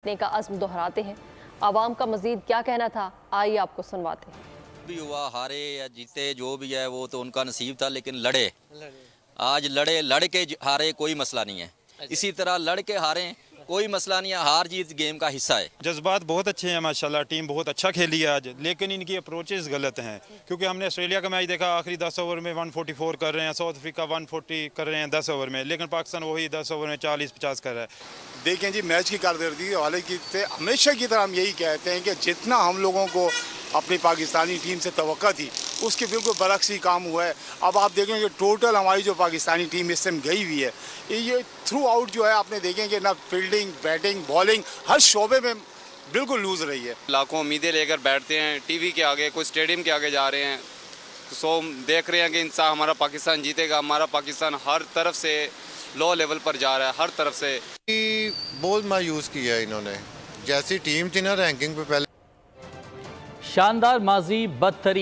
का अज़्म दोहराते हैं। आवाम का मजीद क्या कहना था, आइए आपको सुनवाते हैं। भी हुआ, हारे या जीते जो भी है वो तो उनका नसीब था, लेकिन लड़े आज लड़ के हारे कोई मसला नहीं है। इसी तरह लड़ के हारे कोई मसला नहीं है। हार जीत गेम का हिस्सा है। जज्बात बहुत अच्छे हैं माशाल्लाह, टीम बहुत अच्छा खेली है आज, लेकिन इनकी अप्रोचेस गलत हैं। क्योंकि हमने ऑस्ट्रेलिया का मैच देखा, आखिरी 10 ओवर में 144 कर रहे हैं, साउथ अफ्रीका 140 कर रहे हैं 10 ओवर में, लेकिन पाकिस्तान वही 10 ओवर में 40-50 कर रहा है। देखें जी, मैच की कारकर्दगी वाले की हमेशा की तरह हम यही कहते हैं कि जितना हम लोगों को अपनी पाकिस्तानी टीम से तवक्का थी उसके बिल्कुल बरक्स ही काम हुआ है। अब आप देखेंगे टोटल हमारी जो पाकिस्तानी टीम इस टाइम गई हुई है, ये थ्रू आउट जो है आपने देखेंगे ना, फील्डिंग, बैटिंग, बॉलिंग हर शोबे में बिल्कुल लूज रही है। लाखों उम्मीदें लेकर बैठते हैं टीवी के आगे, कोई स्टेडियम के आगे जा रहे हैं, सो देख रहे हैं कि इंसान हमारा पाकिस्तान जीतेगा। हमारा पाकिस्तान हर तरफ से लो लेवल पर जा रहा है, हर तरफ से। बहुत मायूस किया इन्होंने, जैसी टीम थी ना रैंकिंग पे पहले। शानदार माजी बदतरीन